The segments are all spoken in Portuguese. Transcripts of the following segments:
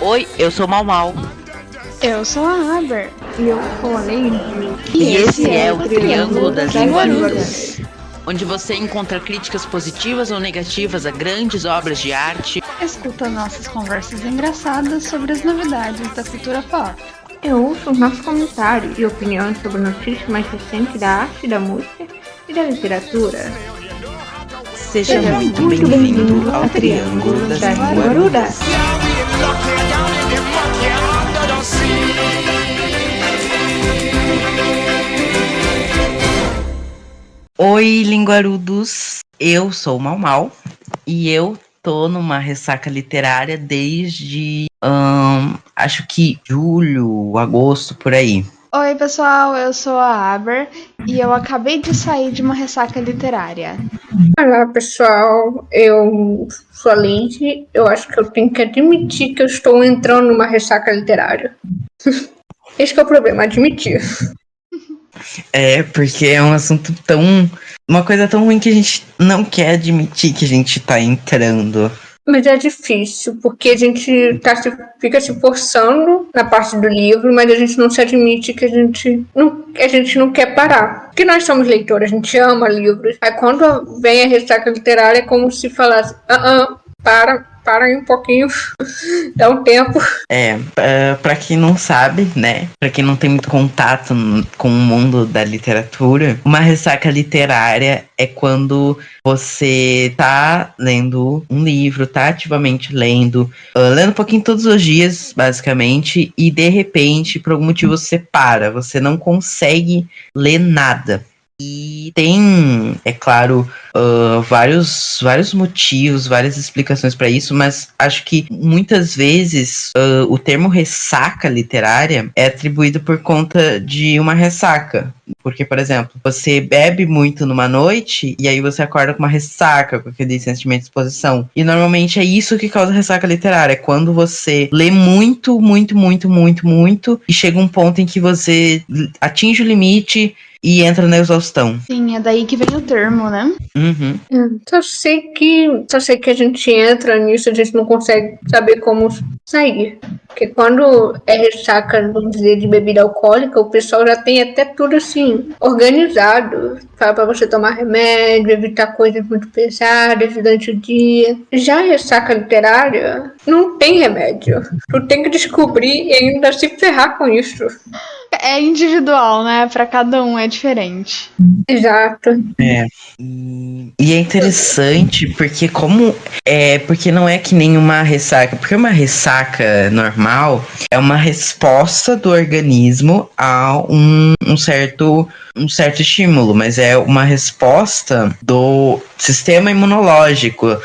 Oi, eu sou Mau Mau. Eu sou a Aber. E eu sou a Lady. E esse é o Triângulo das Linguarudas, onde você encontra críticas positivas ou negativas a grandes obras de arte. Escuta nossas conversas engraçadas sobre as novidades da cultura pop. Eu ouço os nossos comentários e opiniões sobre notícias mais recentes da arte, da música e da literatura. Seja muito bem-vindo ao Triângulo das Linguarudas. Oi, linguarudos! Eu sou o Mau Mau e eu tô numa ressaca literária desde, acho que julho, agosto, por aí. Oi, pessoal, eu sou a Aber e eu acabei de sair de uma ressaca literária. Olá, pessoal, eu sou a Lady. Eu acho que eu tenho que admitir que eu estou entrando numa ressaca literária. Esse que é o problema, admitir. É, porque é um assunto uma coisa tão ruim que a gente não quer admitir que a gente tá entrando. Mas é difícil, porque a gente fica se forçando na parte do livro, mas a gente não se admite que a gente não quer parar. Porque nós somos leitores, a gente ama livros. Aí quando vem a ressaca literária é como se falasse, para aí um pouquinho, dá um tempo. Pra quem não sabe, né, pra quem não tem muito contato com o mundo da literatura, uma ressaca literária é quando você tá lendo um livro, tá ativamente lendo um pouquinho todos os dias, basicamente, e de repente, por algum motivo, você para, você não consegue ler nada. E tem, é claro, vários motivos, várias explicações para isso, mas acho que muitas vezes o termo ressaca literária é atribuído por conta de uma ressaca. Porque, por exemplo, você bebe muito numa noite e aí você acorda com uma ressaca, com aquele sentimento de exposição. E normalmente é isso que causa ressaca literária, é quando você lê muito, muito, muito, muito, muito e chega um ponto em que você atinge o limite e entra na exaustão. Sim, é daí que vem o termo, né? Uhum. Só sei que a gente entra nisso, a gente não consegue saber como sair. Porque quando é ressaca, vamos dizer, de bebida alcoólica, o pessoal já tem até tudo assim, organizado. Fala pra você tomar remédio, evitar coisas muito pesadas durante o dia. Já a ressaca literária, não tem remédio. Tu tem que descobrir e ainda se ferrar com isso. É individual, né? Pra cada um é diferente. Exato. E é interessante porque porque não é que nem uma ressaca, porque uma ressaca normal é uma resposta do organismo a um certo estímulo, mas é uma resposta do sistema imunológico,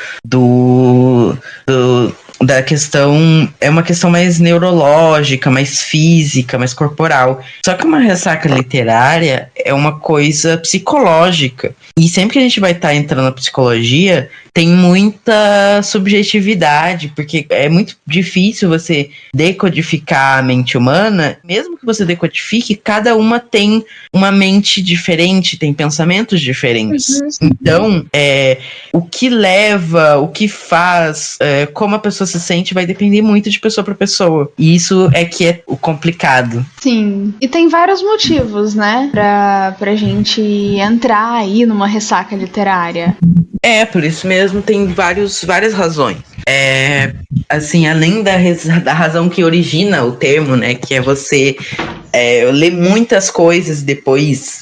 da questão, é uma questão mais neurológica, mais física, mais corporal. Só que uma ressaca literária é uma coisa psicológica. E sempre que a gente vai estar entrando na psicologia, tem muita subjetividade, porque é muito difícil você decodificar a mente humana. Mesmo que você decodifique, cada uma tem uma mente diferente, tem pensamentos diferentes. Então, o que leva, o que faz, como a pessoa se sente, vai depender muito de pessoa para pessoa. E isso é que é o complicado. Sim, e tem vários motivos, né, pra gente entrar aí numa ressaca literária. Por isso mesmo tem várias razões. Assim, além da razão que origina o termo, né, que é você ler muitas coisas depois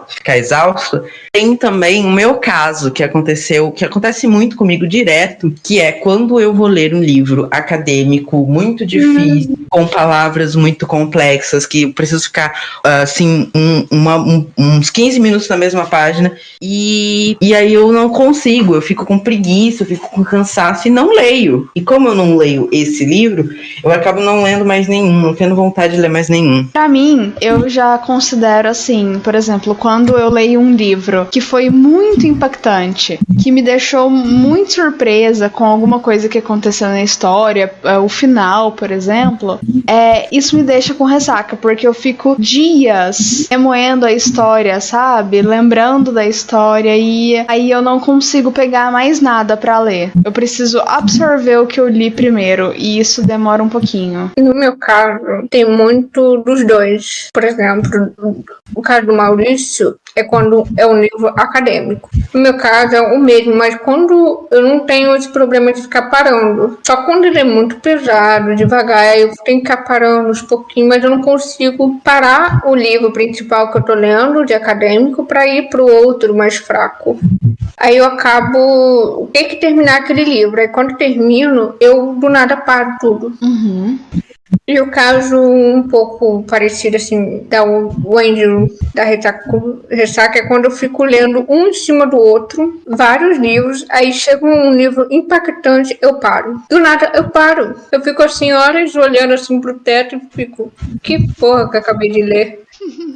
ficar exausto, tem também o meu caso que acontece muito comigo direto, que é quando eu vou ler um livro acadêmico muito difícil, com palavras muito complexas, que eu preciso ficar assim, uns 15 minutos na mesma página, e aí eu não consigo, eu fico com preguiça, eu fico com cansaço e não leio. E como eu não leio esse livro, eu acabo não lendo mais nenhum, não tendo vontade de ler mais nenhum. Pra Pra mim, eu já considero assim, por exemplo, quando eu leio um livro que foi muito impactante, que me deixou muito surpresa com alguma coisa que aconteceu na história, o final, por exemplo, isso me deixa com ressaca, porque eu fico dias remoendo a história, sabe? Lembrando da história e aí eu não consigo pegar mais nada pra ler. Eu preciso absorver o que eu li primeiro e isso demora um pouquinho. No meu caso, tem muito dos dois. Por exemplo, o caso do Maurício é quando é um livro acadêmico. No meu caso é o mesmo, mas quando eu não tenho esse problema de ficar parando. Só quando ele é muito pesado, devagar, eu tenho que ficar parando uns pouquinhos, mas eu não consigo parar o livro principal que eu tô lendo, de acadêmico, para ir pro outro mais fraco. Aí eu acabo ter que terminar aquele livro. Aí quando termino, eu do nada paro tudo. Uhum. E o caso um pouco parecido, assim, da Wendy, da Ressaca, é quando eu fico lendo um em cima do outro, vários livros, aí chega um livro impactante, eu paro. Do nada, eu paro. Eu fico assim, horas olhando assim pro teto e fico, que porra que eu acabei de ler.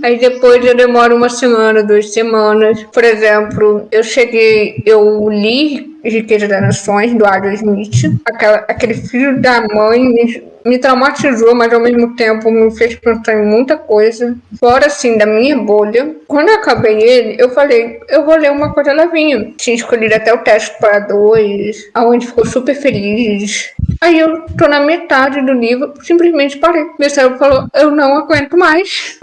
Aí depois eu demoro 1 semana, 2 semanas. Por exemplo, eu li Riqueza das Nações, do Adam Smith. Aquele filho da mãe me traumatizou, mas ao mesmo tempo me fez pensar em muita coisa. Fora, assim, da minha bolha. Quando eu acabei ele, eu falei, eu vou ler uma coisa levinha. Tinha escolhido até o Teste para 2, aonde ficou super feliz. Aí eu tô na metade do livro, simplesmente parei. Meu cérebro falou, eu não aguento mais.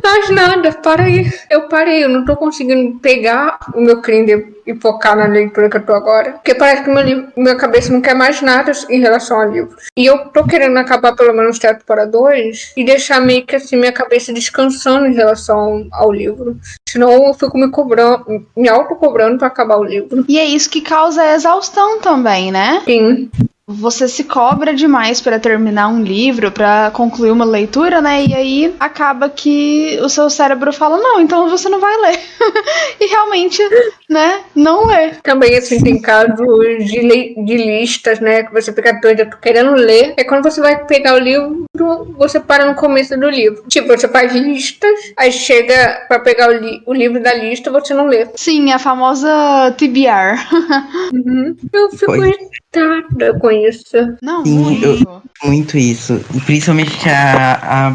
Mas nada, para aí. Eu parei, eu não tô conseguindo pegar o meu Kindle e focar na leitura que eu tô agora. Porque parece que minha cabeça não quer mais nada em relação a livros. E eu tô querendo acabar pelo menos Teto para 2 e deixar meio que assim minha cabeça descansando em relação ao livro. Senão eu fico me auto-cobrando pra acabar o livro. E é isso que causa exaustão também, né? Sim. Você se cobra demais para terminar um livro, para concluir uma leitura, né? E aí acaba que o seu cérebro fala, não, então você não vai ler. E realmente, né, não lê. Também, assim, tem casos de listas, né? Que você fica doida, tô querendo ler. É quando você vai pegar o livro, você para no começo do livro. Tipo, você faz listas, aí chega pra pegar o livro da lista, você não lê. Sim, a famosa TBR. Uhum. Eu fico irritada com isso. Não, Sim, muito. Muito isso. E principalmente que a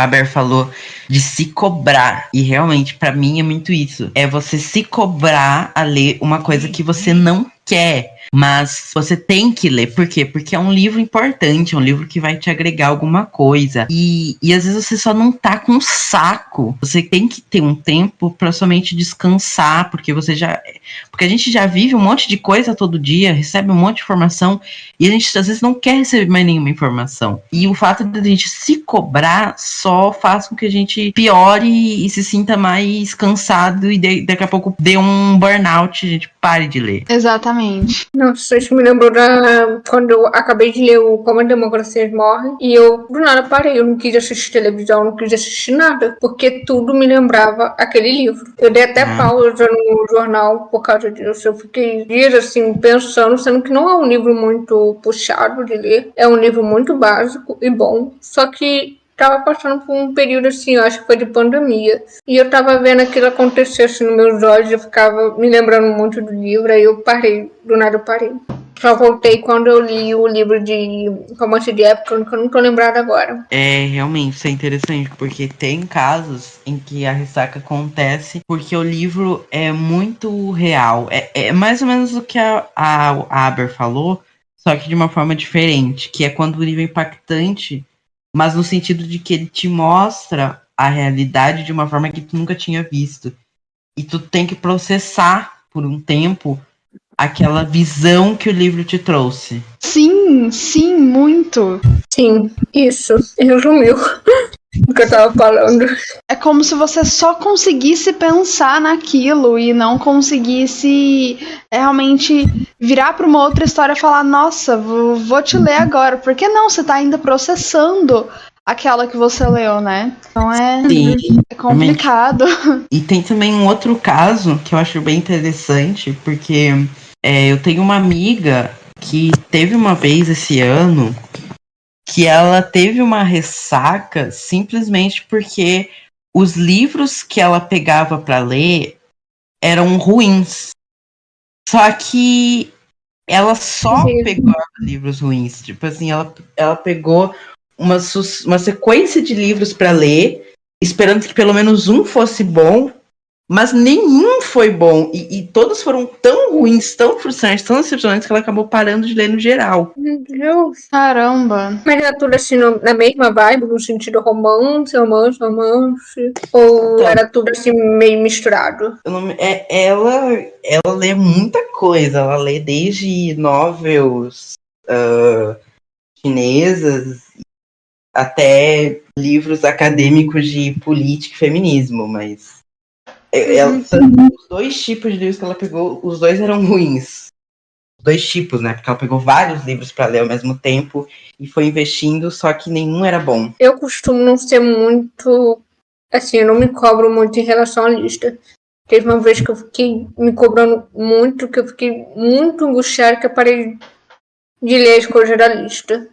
Aber falou de se cobrar. E realmente, pra mim, é muito isso. É você se cobrar a ler uma coisa que você não quer. Mas você tem que ler. Por quê? Porque é um livro importante, é um livro que vai te agregar alguma coisa. E às vezes você só não tá com saco. Você tem que ter um tempo pra somente descansar, porque a gente já vive um monte de coisa todo dia, recebe um monte de informação, e a gente às vezes não quer receber mais nenhuma informação. E o fato de a gente se cobrar só faz com que a gente piore e se sinta mais cansado, e daqui a pouco dê um burnout, a gente pare de ler. Exatamente. Nossa, isso me lembrou quando eu acabei de ler o Como a Democracia Morre, e eu do nada parei, eu não quis assistir televisão, não quis assistir nada, porque tudo me lembrava aquele livro. Eu dei até pausa no jornal por causa disso, eu fiquei dias assim pensando, sendo que não é um livro muito puxado de ler, é um livro muito básico e bom, só que tava passando por um período assim, eu acho que foi de pandemia. E eu tava vendo aquilo acontecer assim nos meus olhos, eu ficava me lembrando muito do livro, aí eu parei, do nada eu parei. Só voltei quando eu li o livro de romance de época, que eu não tô lembrada agora. É, realmente, isso é interessante, porque tem casos em que a ressaca acontece porque o livro é muito real. É mais ou menos o que a Aber falou, só que de uma forma diferente, que é quando o livro é impactante, mas no sentido de que ele te mostra a realidade de uma forma que tu nunca tinha visto. E tu tem que processar por um tempo aquela visão que o livro te trouxe. Sim, muito. Sim, isso. Resumiu o que eu tava falando. É como se você só conseguisse pensar naquilo e não conseguisse realmente virar para uma outra história e falar, nossa, vou te ler agora. Porque não, você tá ainda processando aquela que você leu, né? Então é complicado. E tem também um outro caso que eu acho bem interessante, porque eu tenho uma amiga que teve uma vez esse ano que ela teve uma ressaca simplesmente porque os livros que ela pegava para ler eram ruins. Só que ela só pegou livros ruins. Tipo assim, ela pegou uma sequência de livros para ler, esperando que pelo menos um fosse bom, mas nenhum foi bom. E todos foram tão ruins, tão frustrantes, tão decepcionantes, que ela acabou parando de ler no geral. Meu Deus. Caramba. Mas era tudo assim na mesma vibe, no sentido romance? Ou Então, era tudo assim meio misturado? Ela lê muita coisa. Ela lê desde novels chinesas até livros acadêmicos de política e feminismo, mas os dois tipos de livros que ela pegou, os dois eram ruins. Os dois tipos, né? Porque ela pegou vários livros para ler ao mesmo tempo e foi investindo, só que nenhum era bom. Eu costumo não ser muito. Assim, eu não me cobro muito em relação à lista. Teve uma vez que eu fiquei me cobrando muito, que eu fiquei muito angustiada, que eu parei de ler as coisas da lista.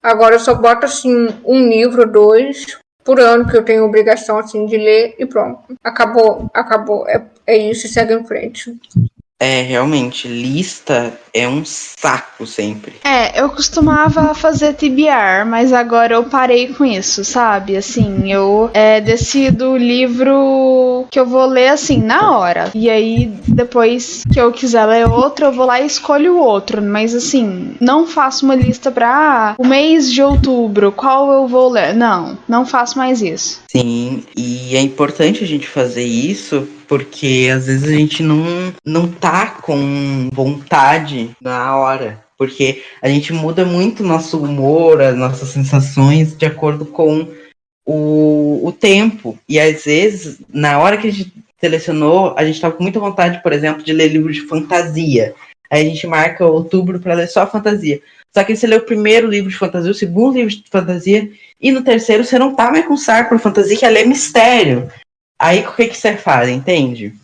Agora eu só boto assim um livro, 2 por ano que eu tenho obrigação assim de ler e pronto. Acabou. É isso, segue em frente. Realmente, lista é um saco sempre. Eu costumava fazer TBR, mas agora eu parei com isso, sabe? Assim, eu decido o livro que eu vou ler assim, na hora. E aí, depois que eu quiser ler outro, eu vou lá e escolho o outro. Mas assim, não faço uma lista pra o mês de outubro, qual eu vou ler. Não faço mais isso. Sim, e é importante a gente fazer isso porque às vezes a gente não tá com vontade na hora. Porque a gente muda muito o nosso humor, as nossas sensações de acordo com o tempo. E às vezes, na hora que a gente selecionou, a gente tava com muita vontade, por exemplo, de ler livros de fantasia. Aí a gente marca outubro para ler só fantasia. Só que você lê o primeiro livro de fantasia, o segundo livro de fantasia, e no terceiro você não tá mais com saco por fantasia, que é ler mistério. Aí o que você faz, entende?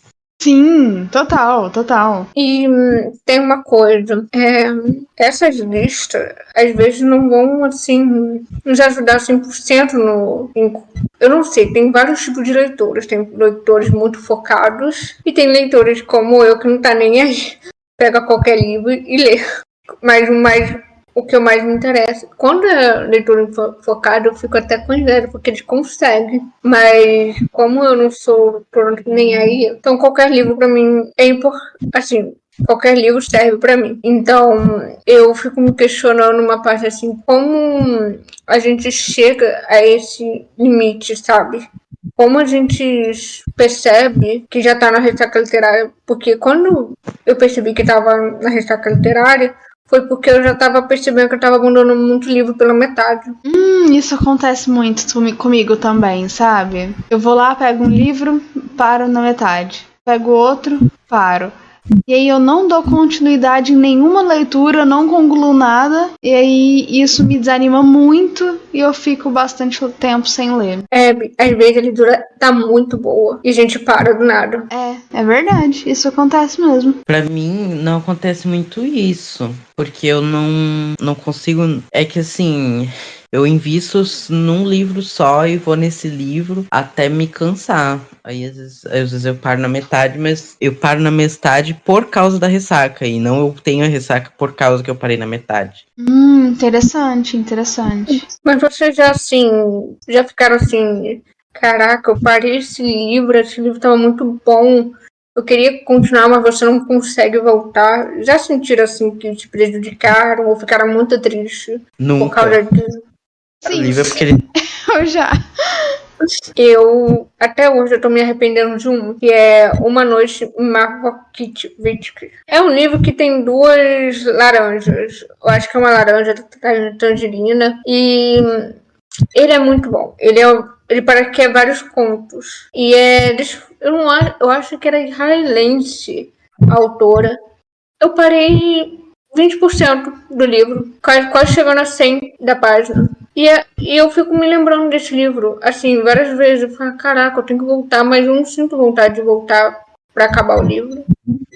Sim, total. E tem uma coisa, essas listas às vezes não vão assim nos ajudar 100% eu não sei, tem vários tipos de leitores. Tem leitores muito focados e tem leitores como eu que não tá nem aí. Pega qualquer livro e lê. Mas o que eu mais me interessa. Quando é leitura focada, eu fico até com inveja, porque eles conseguem. Mas como eu não sou pronto nem aí, então qualquer livro pra mim é importante. Assim, qualquer livro serve pra mim. Então, eu fico me questionando uma parte assim, como a gente chega a esse limite, sabe? Como a gente percebe que já tá na ressaca literária. Porque quando eu percebi que tava na ressaca literária, foi porque eu já tava percebendo que eu tava abandonando muito livro pela metade. Isso acontece muito comigo também, sabe? Eu vou lá, pego um livro, paro na metade. Pego outro, paro. E aí eu não dou continuidade em nenhuma leitura, não concluo nada. E aí isso me desanima muito e eu fico bastante tempo sem ler. Às vezes a leitura tá muito boa e a gente para do nada. É verdade, isso acontece mesmo. Pra mim, não acontece muito isso. Porque eu não consigo. É que assim, eu invisto num livro só e vou nesse livro até me cansar. Aí às vezes eu paro na metade, mas eu paro na metade por causa da ressaca. E não eu tenho a ressaca por causa que eu parei na metade. Interessante. Mas vocês já ficaram assim, caraca, eu parei esse livro tava muito bom. Eu queria continuar, mas você não consegue voltar. Já sentiram assim que te prejudicaram ou ficaram muito tristes por causa Nunca. disso? O livro é porque ele. Eu já. Até hoje, eu tô me arrependendo de um, que é Uma Noite em Marrakech. É um livro que tem duas laranjas. Eu acho que é uma laranja tangerina. E ele é muito bom. Ele parece que é vários contos. E eu acho que era israelense a autora. Eu parei 20% do livro, quase chegando a 100 da página. E eu fico me lembrando desse livro, assim, várias vezes. Eu falo, caraca, eu tenho que voltar, mas eu não sinto vontade de voltar pra acabar o livro.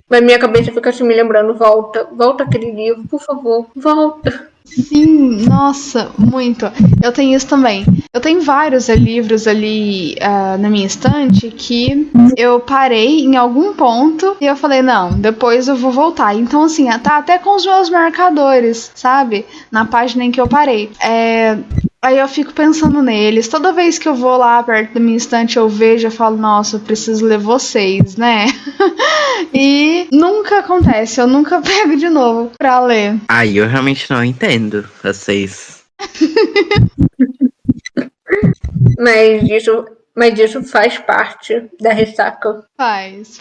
Mas minha cabeça fica assim me lembrando, volta aquele livro, por favor, volta. Sim, nossa, muito. Eu tenho isso também. Eu tenho vários livros ali na minha estante que eu parei em algum ponto e eu falei, não, depois eu vou voltar. Então, assim, tá até com os meus marcadores, sabe? Na página em que eu parei. Aí eu fico pensando neles. Toda vez que eu vou lá perto da minha estante, eu vejo, eu falo, nossa, eu preciso ler vocês, né? E nunca acontece, eu nunca pego de novo pra ler. Aí eu realmente não entendo vocês. Mas isso faz parte da ressaca. Faz.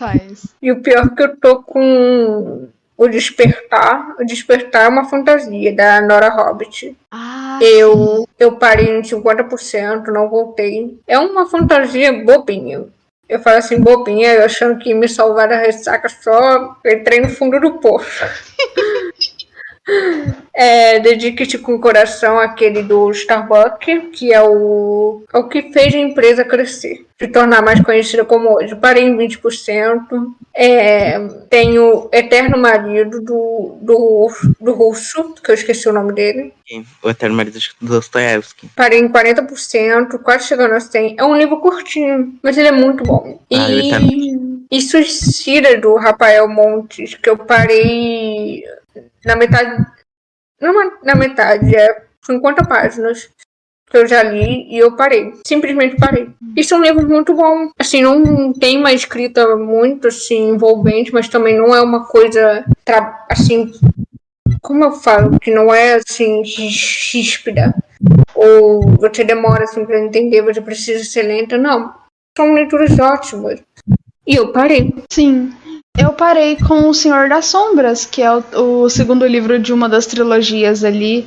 E o pior é que eu tô com o Despertar. O Despertar é uma fantasia da Nora Hobbit. Ah, Eu parei em 50%, não voltei. É uma fantasia bobinha. Eu falo assim, bobinha, eu achando que me salvar da ressaca, só entrei no fundo do poço. Dedique-te com o coração aquele do Starbucks, que é o que fez a empresa crescer, se tornar mais conhecida como hoje. Parei em 20%. Tenho Eterno Marido do Russo, que eu esqueci o nome dele. O Eterno Marido de Dostoiévski. Parei em 40%, quase chegando a 100. É um livro curtinho, mas ele é muito bom. E Suicida, do Rafael Montes, que eu parei na metade. Na metade, 50 páginas que eu já li e eu parei. Simplesmente parei. Isso é um livro muito bom. Assim, não tem uma escrita muito assim envolvente, mas também não é uma coisa assim, como eu falo, que não é assim ríspida. Ou você demora assim pra entender, você precisa ser lenta. Não. São leituras ótimas. E eu parei. sim. Eu parei com O Senhor das Sombras, que é o segundo livro de uma das trilogias ali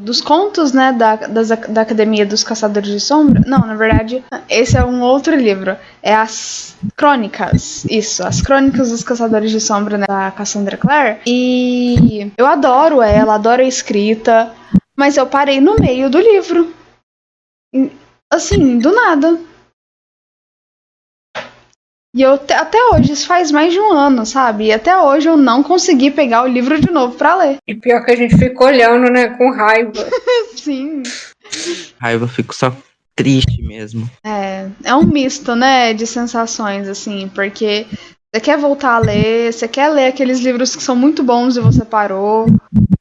dos contos, né, da Academia dos Caçadores de Sombra. Não, na verdade, esse é um outro livro. É as Crônicas, isso, as Crônicas dos Caçadores de Sombra, né, da Cassandra Clare. E eu adoro ela, adoro a escrita, mas eu parei no meio do livro. Assim, do nada. E eu até hoje, isso faz mais de um ano, sabe? E até hoje eu não consegui pegar o livro de novo pra ler. E pior que a gente fica olhando, né, com raiva. Sim. Raiva, eu fico só triste mesmo. É um misto, né, de sensações, assim, porque você quer voltar a ler, você quer ler aqueles livros que são muito bons e você parou,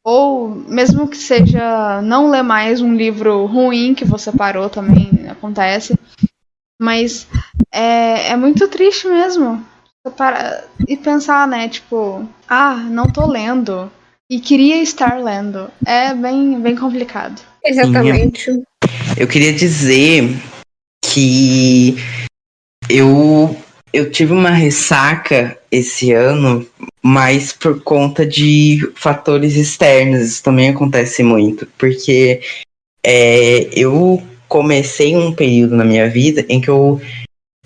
ou mesmo que seja não ler mais um livro ruim que você parou também, acontece. Mas é muito triste mesmo. E pensar, né, tipo, não tô lendo. E queria estar lendo. É bem, bem complicado. Exatamente. Eu queria dizer que eu tive uma ressaca esse ano, mas por conta de fatores externos. Isso também acontece muito, porque eu comecei um período na minha vida em que eu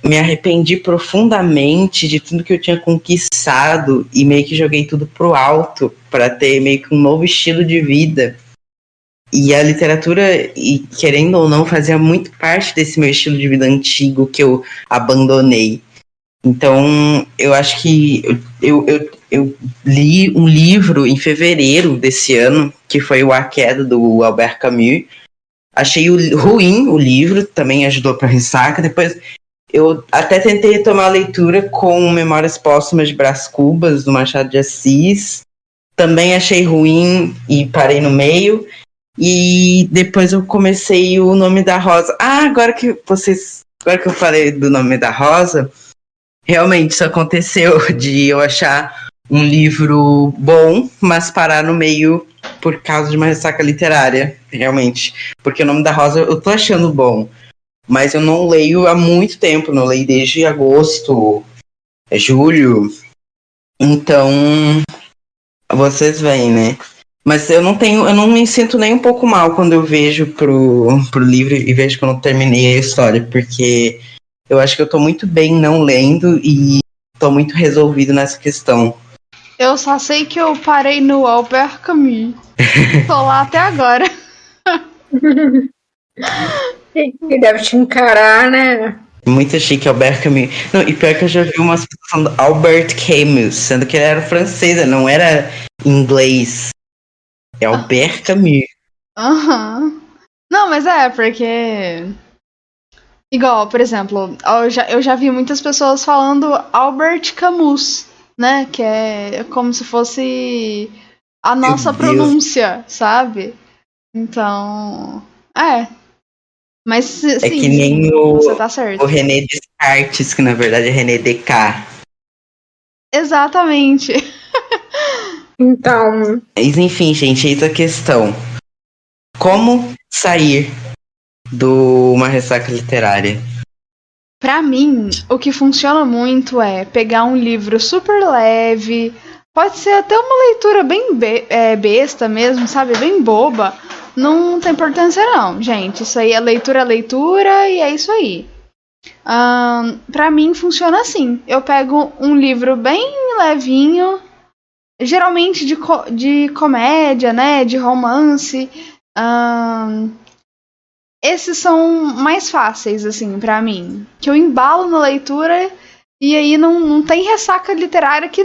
me arrependi profundamente de tudo que eu tinha conquistado e meio que joguei tudo pro alto para ter meio que um novo estilo de vida. E a literatura, e querendo ou não, fazia muito parte desse meu estilo de vida antigo que eu abandonei. Então, eu acho que eu li um livro em fevereiro desse ano, que foi o A Queda, do Albert Camus. Achei ruim o livro, também ajudou para ressaca. Depois, eu até tentei retomar a leitura com Memórias Póstumas de Brás Cubas, do Machado de Assis. Também achei ruim e parei no meio. E depois eu comecei O Nome da Rosa. Agora que eu falei do Nome da Rosa, realmente isso aconteceu, de eu achar um livro bom, mas parar no meio por causa de uma ressaca literária, realmente. Porque O Nome da Rosa eu tô achando bom, mas eu não leio há muito tempo, não leio desde agosto, julho. Então, vocês veem, né? Mas eu não me sinto nem um pouco mal quando eu vejo pro livro e vejo que eu não terminei a história, porque eu acho que eu tô muito bem não lendo e tô muito resolvido nessa questão. Eu só sei que eu parei no Albert Camus. Tô lá até agora. E deve te encarar, né? Muito chique, Albert Camus. Não, e pior que eu já vi uma situação do Albert Camus, sendo que ele era francês, não era inglês. É Albert Camus. Aham. Não, mas porque. Igual, por exemplo, eu já vi muitas pessoas falando Albert Camus, né? Que é como se fosse a Meu nossa Deus. pronúncia, sabe? Então. Mas É que sim, nem você tá o certo. René Descartes, que na verdade é René Descartes. Exatamente. Então, Mas enfim, gente, eis a questão. Como sair de uma ressaca literária? Pra mim, o que funciona muito é pegar um livro super leve, pode ser até uma leitura bem besta mesmo, sabe? Bem boba. Não tem importância não, gente. Isso aí é leitura e é isso aí. Pra mim funciona assim. Eu pego um livro bem levinho, geralmente de comédia, né? De romance. Esses são mais fáceis, assim, pra mim. Que eu embalo na leitura e aí não tem ressaca literária que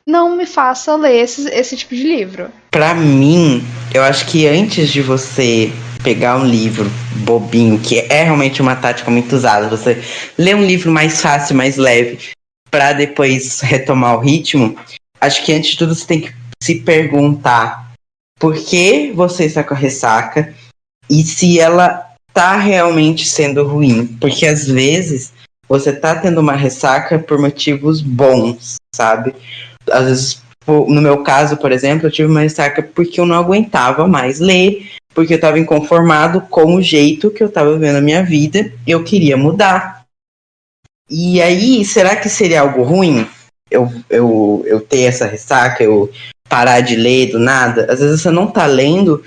não me faça ler esse tipo de livro. Pra mim, eu acho que antes de você pegar um livro bobinho, que é realmente uma tática muito usada, você lê um livro mais fácil, mais leve, pra depois retomar o ritmo, acho que antes de tudo você tem que se perguntar por que você está com a ressaca e se ela tá realmente sendo ruim. Porque às vezes você tá tendo uma ressaca por motivos bons, sabe? Às vezes, no meu caso, por exemplo, eu tive uma ressaca porque eu não aguentava mais ler, porque eu estava inconformado com o jeito que eu estava vivendo a minha vida e eu queria mudar. E aí, será que seria algo ruim eu ter essa ressaca, eu parar de ler do nada? Às vezes você não tá lendo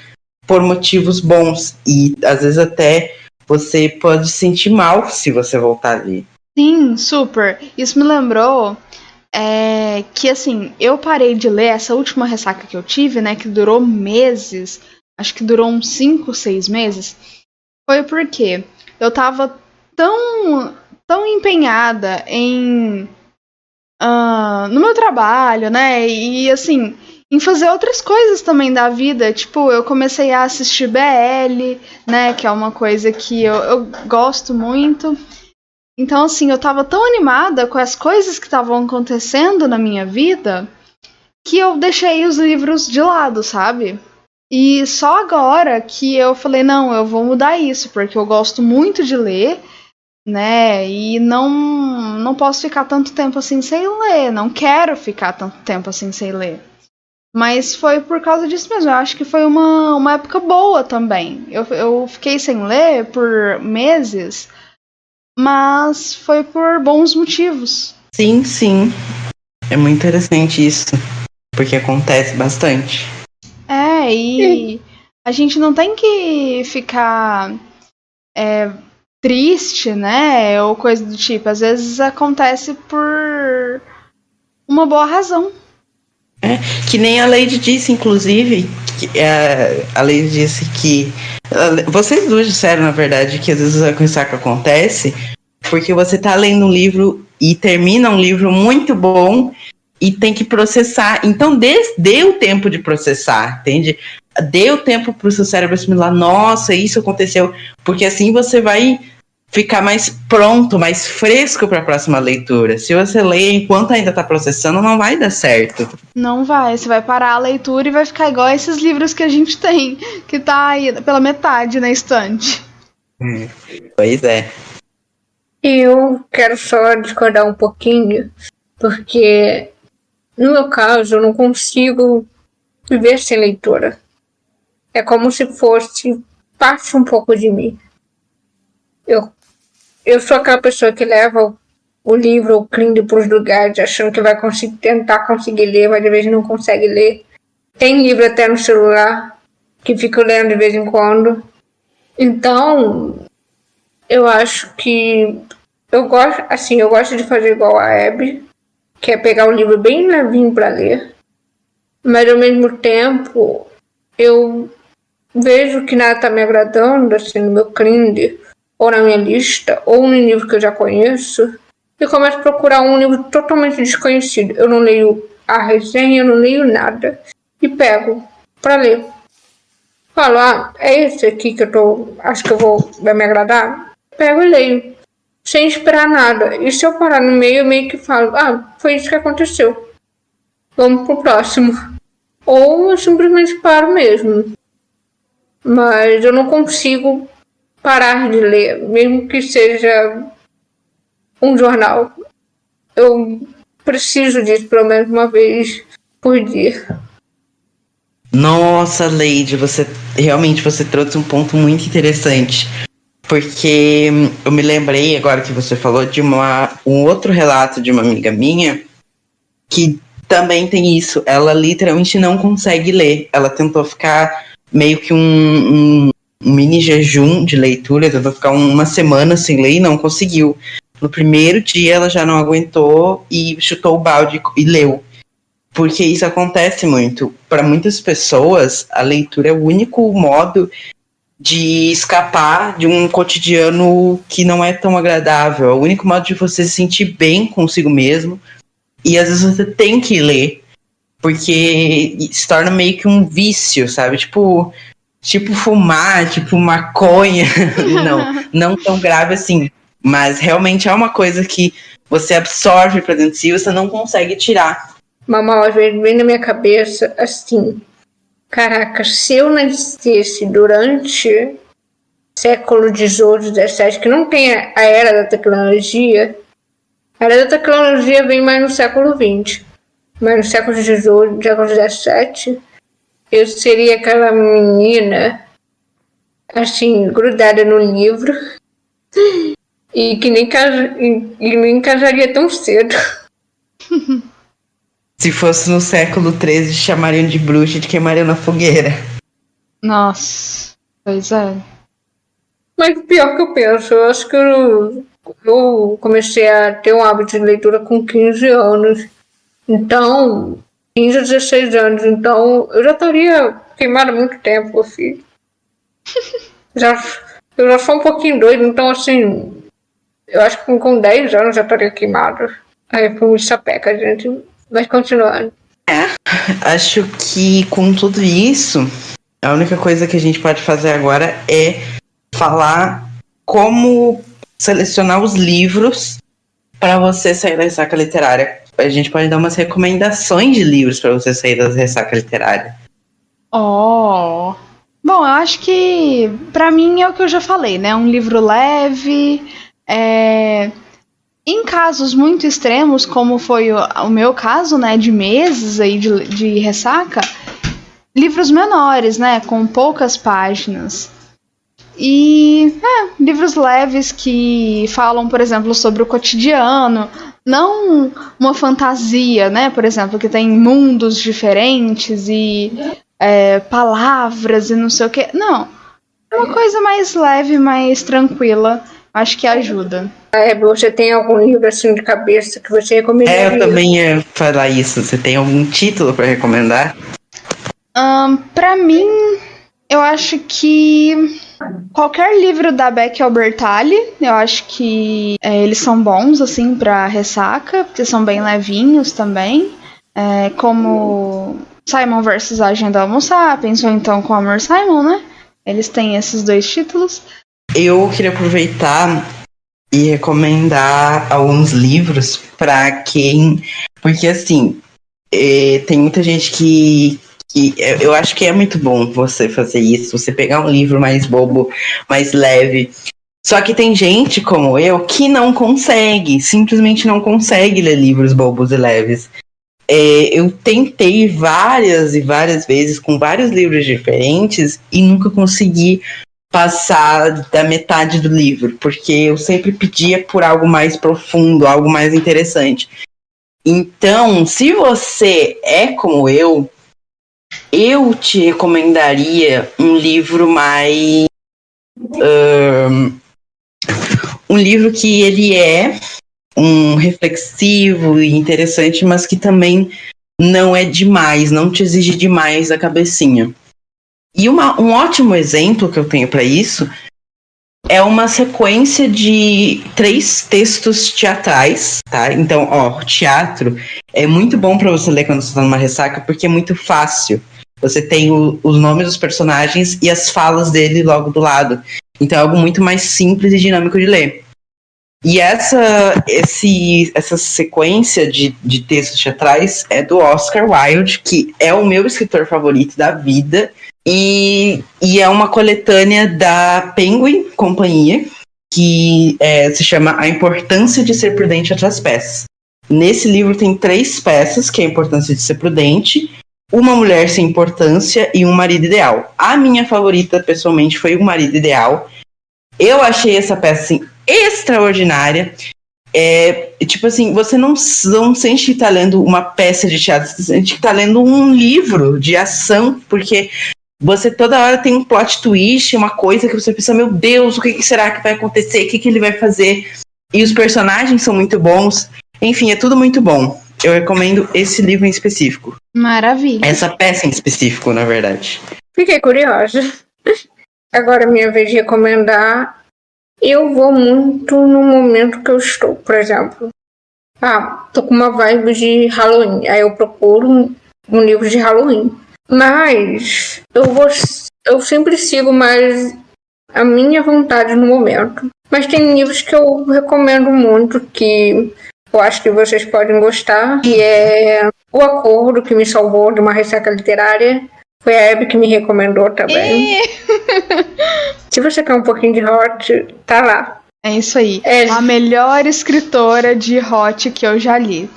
por motivos bons e às vezes até você pode se sentir mal se você voltar a ler. Sim, super. Isso me lembrou que, assim, eu parei de ler essa última ressaca que eu tive, né? Que durou meses. Acho que durou uns 5, 6 meses. Foi porque eu tava tão empenhada no meu trabalho, né? E assim, em fazer outras coisas também da vida. Tipo, eu comecei a assistir BL, né? Que é uma coisa que eu gosto muito. Então, assim, eu tava tão animada com as coisas que estavam acontecendo na minha vida que eu deixei os livros de lado, sabe? E só agora que eu falei, não, eu vou mudar isso, porque eu gosto muito de ler, né? E não posso ficar tanto tempo assim sem ler, não quero ficar tanto tempo assim sem ler. Mas foi por causa disso mesmo, eu acho que foi uma época boa também. Eu fiquei sem ler por meses, mas foi por bons motivos. Sim, sim. É muito interessante isso, porque acontece bastante. E a gente não tem que ficar triste, né? Ou coisa do tipo. Às vezes acontece por uma boa razão. Que nem a Lady disse, inclusive, a Lady disse que. Vocês duas disseram, na verdade, que às vezes a ressaca acontece porque você tá lendo um livro e termina um livro muito bom e tem que processar. Então, dê o tempo de processar, entende? Dê o tempo pro seu cérebro assimilar, nossa, isso aconteceu. Porque assim você vai ficar mais pronto, mais fresco para a próxima leitura. Se você lê enquanto ainda está processando, não vai dar certo. Não vai, você vai parar a leitura e vai ficar igual a esses livros que a gente tem, que tá aí pela metade na estante. Pois é. eu quero só discordar um pouquinho, porque no meu caso eu não consigo viver sem leitura. É como se fosse parte um pouco de mim. Eu sou aquela pessoa que leva o livro ou o Kindle para os lugares achando que vai tentar conseguir ler, mas de vez não consegue ler. Tem livro até no celular que fico lendo de vez em quando. Então, eu acho que eu gosto de fazer igual a Abby, que é pegar um livro bem levinho para ler, mas ao mesmo tempo eu vejo que nada está me agradando, assim, no meu Kindle, ou na minha lista, ou num livro que eu já conheço, e começo a procurar um livro totalmente desconhecido. Eu não leio a resenha, eu não leio nada, e pego para ler. Falo, é esse aqui que acho que vai me agradar. Pego e leio, sem esperar nada. E se eu parar no meio, eu meio que falo, foi isso que aconteceu. Vamos pro próximo. Ou eu simplesmente paro mesmo. Mas eu não consigo parar de ler, mesmo que seja um jornal. Eu preciso disso pelo menos uma vez por dia. Nossa, Lady, você trouxe um ponto muito interessante. Porque eu me lembrei agora que você falou de um outro relato de uma amiga minha que também tem isso. Ela literalmente não consegue ler. Ela tentou ficar meio que um mini jejum de leitura, tentou ficar uma semana sem ler e não conseguiu. No primeiro dia ela já não aguentou e chutou o balde e leu. Porque isso acontece muito. Para muitas pessoas, a leitura é o único modo de escapar de um cotidiano que não é tão agradável. É o único modo de você se sentir bem consigo mesmo. E às vezes você tem que ler, porque se torna meio que um vício, sabe? Tipo fumar, tipo maconha. não tão grave assim. Mas realmente é uma coisa que você absorve pra dentro de si e você não consegue tirar. Mamãe, às vezes vem na minha cabeça assim, caraca, se eu nascesse durante século XVIII, XVII, que não tem a era da tecnologia, a era da tecnologia vem mais no século XX, mas no século XVIII, século XVII, eu seria aquela menina, assim, grudada no livro, e que nem casaria tão cedo. Se fosse no século XIII, chamariam de bruxa e te queimariam na fogueira. Nossa, pois é. Mas o pior que eu penso, eu acho que eu comecei a ter um hábito de leitura com 15 anos. Então, 15 a 16 anos. Então, eu já estaria queimada há muito tempo, filho. Eu já sou um pouquinho doido, então, assim, eu acho que com 10 anos já estaria queimada. Aí foi muito sapeca, gente. Mas continuando. Acho que com tudo isso, a única coisa que a gente pode fazer agora é falar como selecionar os livros para você sair da ressaca literária. A gente pode dar umas recomendações de livros para você sair da ressaca literária. Bom, eu acho que pra mim é o que eu já falei, né? Um livro leve. Em casos muito extremos, como foi o meu caso, né? De meses aí de ressaca, livros menores, né? Com poucas páginas. E livros leves que falam, por exemplo, sobre o cotidiano, não uma fantasia, né? Por exemplo, que tem mundos diferentes e palavras e não sei o que. Não, uma coisa mais leve, mais tranquila, acho que ajuda. Você tem algum livro assim de cabeça que você recomendaria? Eu também ia falar isso. Você tem algum título para recomendar? Pra mim, eu acho que qualquer livro da Becky Albertalli, eu acho que eles são bons, assim, pra ressaca, porque são bem levinhos também. Como Simon vs. Agenda Homo Sapiens, ou então com Amor Simon, né? Eles têm esses dois títulos. Eu queria aproveitar e recomendar alguns livros para quem... Porque, assim, tem muita gente que eu acho que é muito bom você fazer isso, você pegar um livro mais bobo, mais leve. Só que tem gente como eu que não consegue, simplesmente não consegue ler livros bobos e leves. Eu tentei várias e várias vezes com vários livros diferentes e nunca consegui passar da metade do livro, porque eu sempre pedia por algo mais profundo, algo mais interessante. Então, se você é como eu te recomendaria um livro mais... um livro que ele é um reflexivo e interessante, mas que também não é demais, não te exige demais a cabecinha. E um ótimo exemplo que eu tenho para isso é uma sequência de 3 textos teatrais, tá? Então, teatro é muito bom para você ler quando você tá numa ressaca, porque é muito fácil. Você tem os nomes dos personagens e as falas dele logo do lado. Então é algo muito mais simples e dinâmico de ler. E essa sequência de textos teatrais é do Oscar Wilde, que é o meu escritor favorito da vida. E é uma coletânea da Penguin Companhia, que se chama A Importância de Ser Prudente Entre as Peças. Nesse livro tem 3 peças, que é a importância de ser prudente, uma mulher sem importância e um marido ideal. A minha favorita, pessoalmente, foi o marido ideal. Eu achei essa peça, assim, extraordinária. Tipo assim, você não sente que tá lendo uma peça de teatro, você sente que tá lendo um livro de ação, porque você toda hora tem um plot twist, uma coisa que você pensa, meu Deus, o que será que vai acontecer? O que ele vai fazer? E os personagens são muito bons. Enfim, é tudo muito bom. Eu recomendo esse livro em específico. Maravilha. Essa peça em específico, na verdade. Fiquei curiosa. Agora é minha vez de recomendar. Eu vou muito no momento que eu estou. Por exemplo, tô com uma vibe de Halloween. Aí eu procuro um livro de Halloween. Mas eu sempre sigo mais a minha vontade no momento. Mas tem livros que eu recomendo muito, que eu acho que vocês podem gostar, que é O Acordo, que me salvou de uma ressaca literária. Foi a Abby que me recomendou também. Se você quer um pouquinho de hot, tá lá. É isso aí. A melhor escritora de hot que eu já li.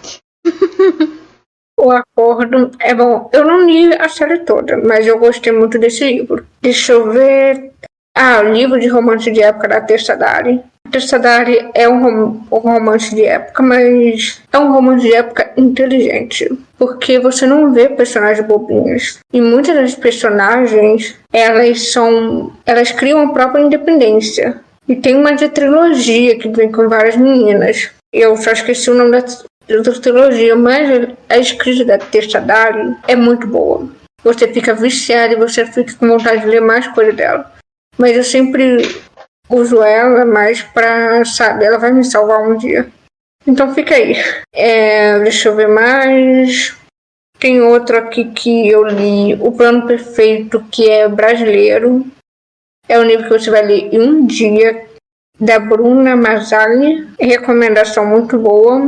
O Acordo é bom. Eu não li a série toda, mas eu gostei muito desse livro. Deixa eu ver. O livro de romance de época da Tessa Dare. Tessa Dare é um romance de época, mas é um romance de época inteligente. Porque você não vê personagens bobinhos. E muitas das personagens, elas criam a própria independência. E tem uma de trilogia que vem com várias meninas. Eu só esqueci o nome da outra trilogia, mas a escrita da Tessa Dare é muito boa. Você fica viciado e você fica com vontade de ler mais coisa dela. Mas eu sempre uso ela mais pra, sabe, ela vai me salvar um dia. Então fica aí. Deixa eu ver mais. Tem outro aqui que eu li, O Plano Perfeito, que é brasileiro. É um livro que você vai ler em um dia, da Bruna Mazzagli. Recomendação muito boa.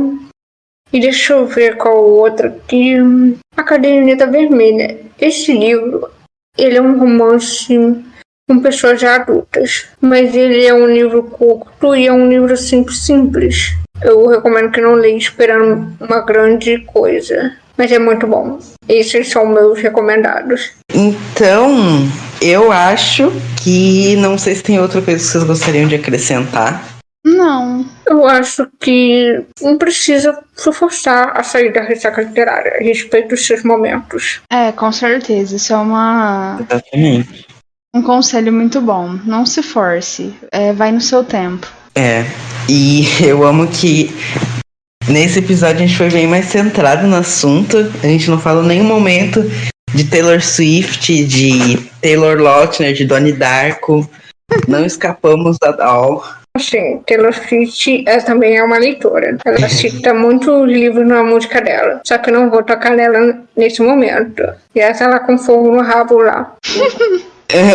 E deixa eu ver qual outro aqui. A Caderneta Vermelha. Esse livro, ele é um romance com pessoas já adultas, mas ele é um livro curto e é um livro simples. Eu recomendo que não leia esperando uma grande coisa, mas é muito bom. Esses são meus recomendados. Então, eu acho que não sei se tem outra coisa que vocês gostariam de acrescentar. Não. Eu acho que não precisa se forçar a sair da ressaca literária. Respeite os seus momentos. Com certeza. Isso é Exatamente. um conselho muito bom. Não se force. Vai no seu tempo. E eu amo que nesse episódio a gente foi bem mais centrado no assunto. A gente não falou em nenhum momento de Taylor Swift, de Taylor Lautner, de Donnie Darko. Não escapamos da Doll. Sim, Taylor Swift também é uma leitora. Ela cita muitos livros na música dela. Só que eu não vou tocar nela nesse momento. E essa ela com fogo no rabo lá.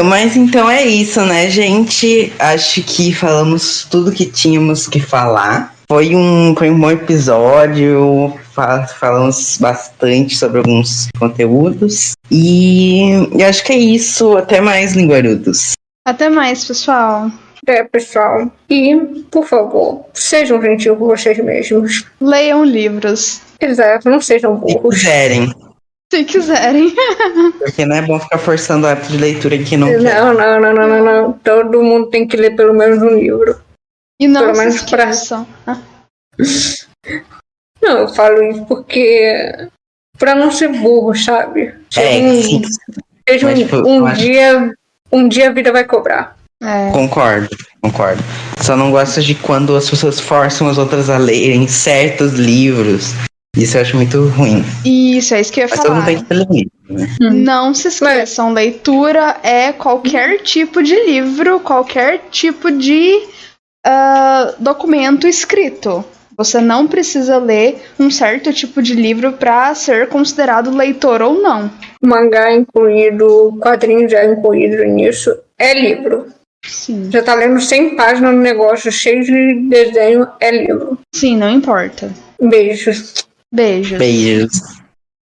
Mas então é isso, né, gente? Acho que falamos tudo que tínhamos que falar. Foi um bom episódio. Falamos bastante sobre alguns conteúdos. E acho que é isso. Até mais, linguarudos. Até mais, pessoal. Pessoal. E, por favor, sejam gentis com vocês mesmos. Leiam livros. Exato, não sejam burros. Se quiserem. Porque não é bom ficar forçando o hábito de leitura que não quer. Não. Todo mundo tem que ler pelo menos um livro. E não se esqueçam. Não, eu falo isso porque pra não ser burro, sabe? Sim. Um dia a vida vai cobrar. Concordo. Só não gosto de quando as pessoas forçam as outras a lerem certos livros. Isso eu acho muito ruim. Isso, é isso que eu ia falar. Mas todo mundo tem que ter limite, né? Não se esqueçam, leitura é qualquer tipo de livro, qualquer tipo de documento escrito. Você não precisa ler um certo tipo de livro para ser considerado leitor ou não. Mangá incluído, quadrinho já incluído nisso, é livro. Sim. Já tá lendo 100 páginas no negócio cheio de desenho, é livro. Sim, não importa. Beijos. Beijos. Beijos.